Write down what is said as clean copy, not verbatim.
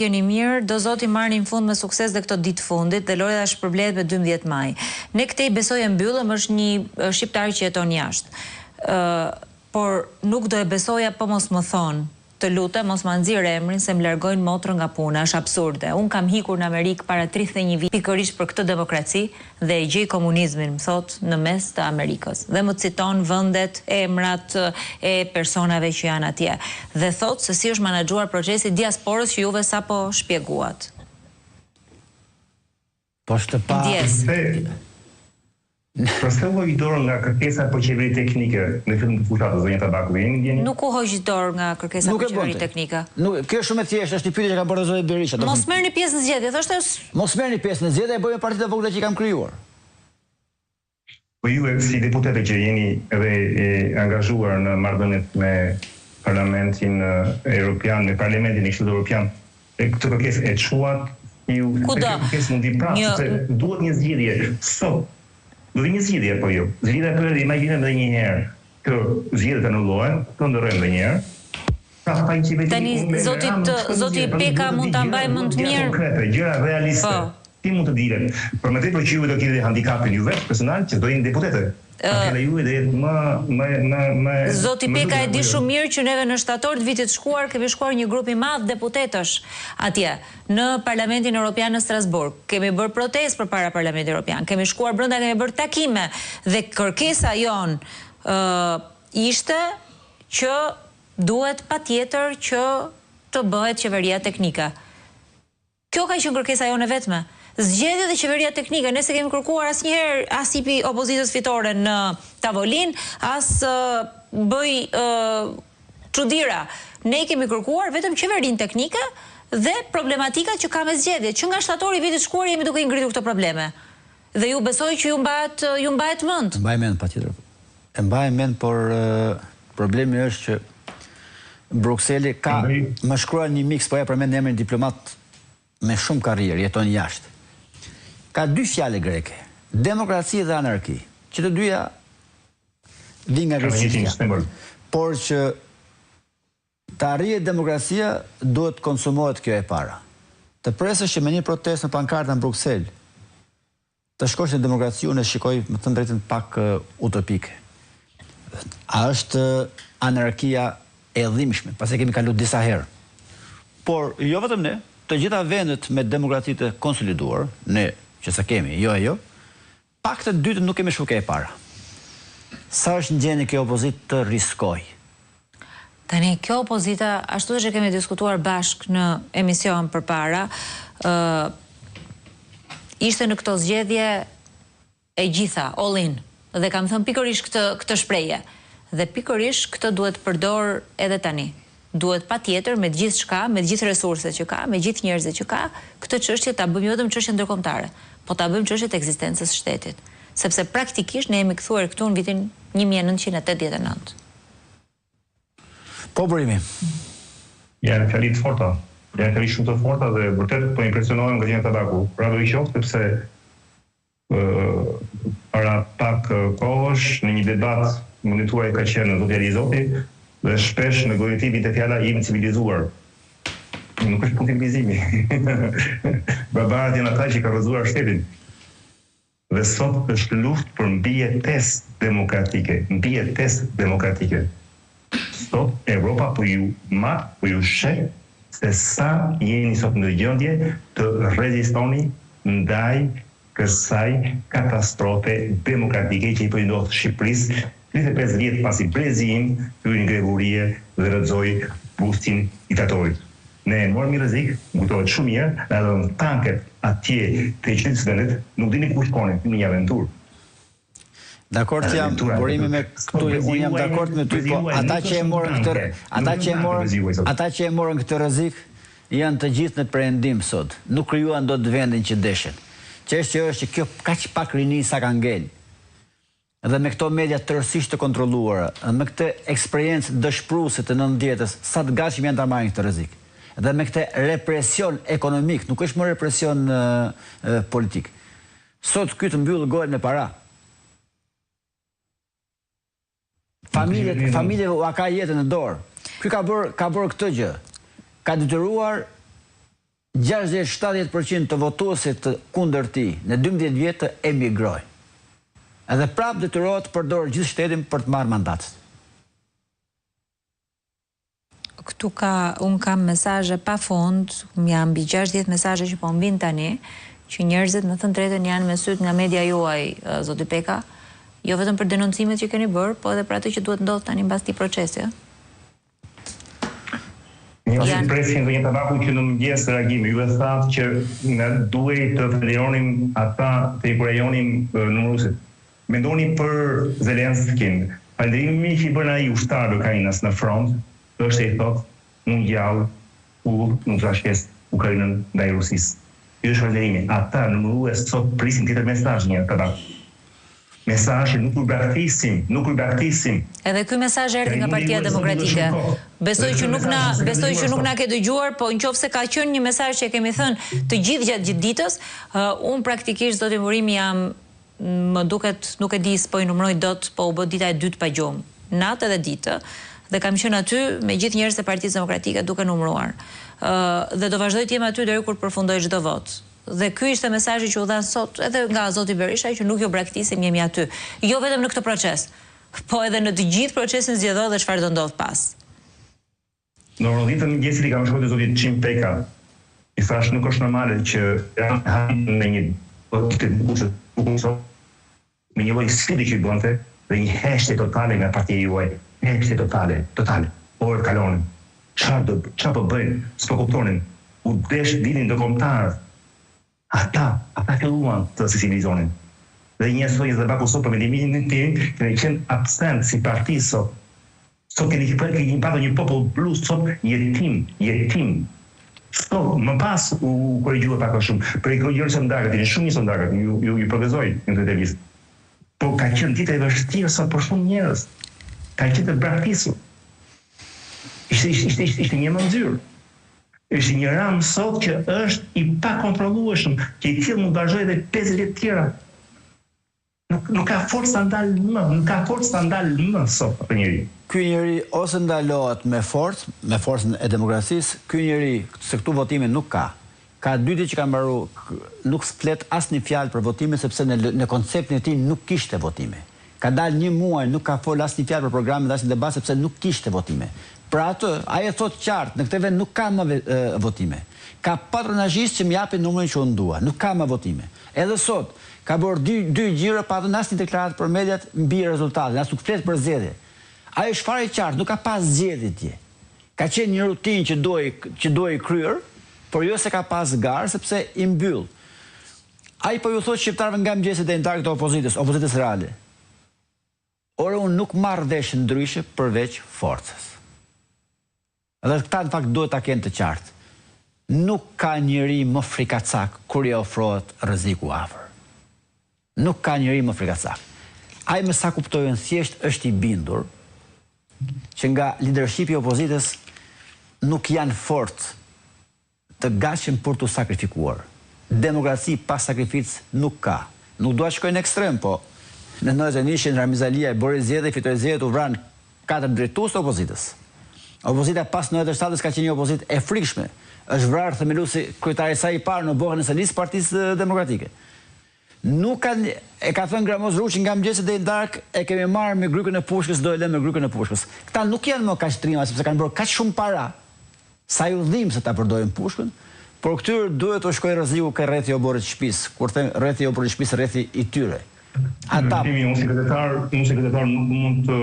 Jeni mirë, do zoti marrni në fund me sukses dhe këto ditë fundit dhe lojë është shpërblet me 12 maj. Ne këtej besoj e mbyllëm, është një shqiptar që jeton jashtë. Por nuk do e besoja po mos më thonë, të lutem, mos ma nxirë emrin se më largojnë motrën nga puna, është absurde. Unë kam hikur në Amerikë para 31 vit pikërisht për këtë demokraci dhe e gjej komunizmin, më thot, në mes të Amerikës. Dhe më citon vendet, emrat e personave që janë atje. Dhe thot se si është menaxhuar procesi diasporës që juve sapo shpjeguat. Po është pa... Përse hojë dorë nga kërkesa për qeveri teknike në fillim të fushatës, zonja Tabaku, jeni? Nuk u hojë dorë nga kërkesa për qeveri teknike. Kjo është shumë e thjeshtë, është një pyetje që ka bërë zoti Berisha. Mos merrni pjesë në zgjedhje, thoshte. Mos merrni pjesë në zgjedhje, e bëjmë partitë e vogla që i kam krijuar. Po ju si deputete që jeni edhe angazhuar në marrëdhëniet me Parlamentin Evropian, me Parlamentin e Këshillit Evropian, këtë kërkesë e çuat ju kërkesë mundi prapë, se duhet një zgjidhje sot. Do të një zgjidhje apo jo? Zgjidhja për imagjinojmë edhe një herë që zgjidhjet anullohen, të ndërrojmë edhe një herë. Tani zoti Peka mund ta mbajë më të mirë. Konkrete, gjëra realiste. Ti mund të dilet. Për më tepër që ju do keni handicapin ju vetë personal që do jeni deputete. Atëherë ju do jetë më Zoti Peka e di shumë mirë që neve në shtator të vitit shkuar kemi shkuar një grup i madh deputetësh atje në Parlamentin Evropian në Strasburg. Kemi bërë protestë përpara Parlamentit Evropian. Kemi shkuar brenda, kemi bërë takime dhe kërkesa jon ishte që duhet patjetër që të bëhet qeveria teknike. Kjo ka qenë kërkesa jone vetme. Zgjedhje dhe qeveria teknike, nëse kemi kërkuar asnjëherë as tipi opozitës fitore në tavolin, as bëj çudira. Ne kemi kërkuar vetëm qeverinë teknike dhe problematikat që ka me zgjedhje, që nga shtatori i vitit shkuar jemi duke i ngritur këto probleme. Dhe ju besoj që ju mbahet mend. Mbaj mend patjetër. E mbaj mend, por problemi është që Brukseli ka më shkruar një miks, po ja përmend emrin diplomat me shumë karrierë, jeton jashtë. Ka dy fjalë greke, demokraci dhe anarki, që të dyja vijnë nga greqishtja. Por që të arrihet demokracia, duhet konsumohet kjo e para. Të presësh që me një protestë në pankartë në Bruksel, të shkosh në demokraci, unë e shikoj më të drejtën pak utopike. A është anarkia e dhimbshme, pasi kemi kaluar disa herë. Por jo vetëm ne, të gjitha vendet me demokracitë konsoliduar, ne që sa kemi, jo, pak të dytën nuk kemi shuke e para. Sa është në gjendje kjo opozitë të riskoj? Tani, kjo opozita, ashtu që kemi diskutuar bashkë në emision përpara, ishte në këto zgjedhje e gjitha, all in, dhe kam thënë pikërisht këtë shprehje. Dhe pikërisht këtë duhet përdor edhe tani. Duhet patjetër me gjithë shka, me gjithë resurset që ka, me gjithë njerëzit që ka, këtë çështje ta bëjmë jo vetëm çështje ndërkombëtare, po ta bëjmë çështje të ekzistencës së shtetit, sepse praktikisht ne jemi kthyer këtu në vitin 1989. Po Brimi. Janë fjalë të forta. Janë fjalë shumë të forta dhe vërtet po impresionohem nga Zonja Tabaku. Pra do i qoftë sepse para pak kohësh në një debat monituar ka qenë zotja Rizoti dhe shpesh në gojën e tij vinte fjala jemi civilizuar. Nuk është punë civilizimi. Barbarat janë ata që kanë rrëzuar shtetin. Dhe sot është luftë për mbijetesë demokratike. Sot Evropa po ju sheh se sa jeni sot në gjendje të rezistoni ndaj kësaj katastrofe demokratike që i po ndodh Shqipërisë 35 vjet pasi brezim hyri në grevurie dhe rrëzoi bustin diktatorit. Ne morëm rrezik, kuptohet shumë mirë, edhe në tanket atje të qytetit vendit nuk dini ku shkonin, në një aventurë. Dakord jam, burimi me këtu, unë jam dakord me ty, po ata që e morën këtë rrezik janë të gjithë në perëndim sot. Nuk krijuan dot vendin që deshin. Çështja është që kjo kaq pak rini sa ka ngel. Dhe me këto media tërësisht të kontrolluara, me këtë eksperiencë dëshpëruese të 90-s, sa të gatshëm janë ta marrin këtë rrezik. Dhe me këtë represion ekonomik, nuk është më represion politik. Sot ky të mbyllë gojën me para. Familje ka jetën në dorë. Ky ka bërë këtë gjë. Ka detyruar 60-70% të votuesit kundër tij në 12 vjet të emigrojnë. Edhe prapë detyrohet të përdorë gjithë shtetin për të marrë mandatet. Këtu unë kam mesazhe pa fund, jam mbi 60 mesazhe që po mbin tani, që njerëzit me thënë drejtën janë me syt nga media juaj, zoti Peka, jo vetëm për denoncimet që keni bërë, po edhe për atë që duhet ndodhë tani mbas këtij procesi. Një presin dhe një tabaku që në mëngjes reagimi, ju e thatë që në duhej të federonim ata të inkurajonim numëruesit. Mendoni për Zelenskin, falënderimi që i bën ai ushtar Ukrainës në front, është e thotë unë gjallë në trashëgjes Ukrainën ndaj Rusisë. Ky është falënderimi. Ata numërues sot prisin tjetër mesazh një tabaku. Mesazhe nuk u braktisim. Edhe ky mesazh erdhi nga Partia Demokratike. Besoj që nuk na ke dëgjuar, po nëse ka qenë një mesazh që kemi thënë të gjithë gjatë ditës, unë praktikisht zoti Murimi jam, më duket, nuk e di s'po i numëroj dot, po u bë dita e dytë pa gjumë, natë edhe ditë, dhe kam qenë aty me gjithë njerëzit e Partisë Demokratike duke numëruar. Dhe do vazhdoj të jem aty deri kur përfundoj çdo votë. Dhe ky ishte mesazhi që u dha sot edhe nga zoti Berisha, që nuk ju braktisim, jemi aty. Jo vetëm në këtë proces, po edhe në të gjithë procesin zgjedhor dhe çfarë do ndodh pas. Në ronditën e mëngjesit i kam shkruar te zoti Çim Peka. I thash nuk është normale që në një me një lloj sfide që bënte dhe një heshtje totale nga partia juaj. Heshtje totale. Orë kalonin. Çfarë po bëjnë? S'po kuptonin. U desh dilin ndërkombëtar. Ata filluan të civilizonin. Dhe një soi dhe baku sot për mendimin tim, keni qenë absent si parti sot. Sot keni pasur një popull blu sot jetim. Sot më pas u korrigjua pak më shumë. Për korrigjën sondaget, shumë një sondaget, ju profezoj në këtë televizion. Po ka qenë ditë e vështirë sot për shumë njerëz. Ka qenë të braktisur. Ishte një mënyrë. Është një ram sot që është i pakontrollueshëm, që i tillë mund vazhdojë edhe 50 vjet tjera. Nuk ka forcë ta ndalë më sot për njeriu. Ky njeri ose ndalohet me forcën e demokracisë, ky njeri se këtu votime nuk ka. Ka dyti që ka mbaru, nuk flet asnjë fjalë për votime sepse në konceptin e tij nuk kishte votime. Ka dalë një muaj, nuk ka fol asnjë fjalë për programin dhe asnjë debat sepse nuk kishte votime. Pra atë, ai e thot qartë, në këtë vend nuk ka më votime. Ka patronazhistë që më japin numrin që unë dua, nuk ka më votime. Edhe sot ka bërë dy gjyra pa dhënë asnjë deklaratë për mediat mbi rezultatin, as nuk flet për zgjedhje. Ai është fare i qartë, nuk ka pas zgjedhje tje. Ka qenë një rutinë që duhej kryer, por jo se ka pas garë sepse i mbyll. Ai po ju thotë shqiptarëve nga mëngjesit deri në darkë të opozitës reale. Ora unë nuk marr vesh ndryshe përveç forcës. Edhe këta në fakt duhet ta kenë të qartë. Nuk ka njeri më frikacak kur i ofrohet rreziku afër. Nuk ka njeri më frikacak. Ai më sa kuptojën thjesht është i bindur që nga leadershipi i opozitës nuk janë fortë të gatshëm për të sakrifikuar. Demokraci pas sakrificë nuk ka. Nuk dua të shkoj në ekstrem, po në 91 Ramiz Alia e bëri zgjedhje, fitoi zgjedhjet, u vran 4 drejtues të opozitës. Opozita pas 97-s ka qenë një opozitë e frikshme. Është vrarë themeluesi kryetari i saj i parë në Bohën e Salis Partisë Demokratike. Nuk kanë, e ka thënë Gramoz Ruçi nga mëngjesit deri në darkë, e kemi marrë me Grykën e Pushkës, do e lëmë me Grykën e Pushkës. Këta nuk janë më kaq trima sepse kanë bërë kaq shumë para. Sa ju dhim se ta përdorin Pushkën, por këtyre duhet të shkojë rreziku ke rrethi i oborrit të shtëpisë. Kur them rrethi i oborrit të shtëpisë, rrethi i tyre. Ata unë sekretar nuk mund të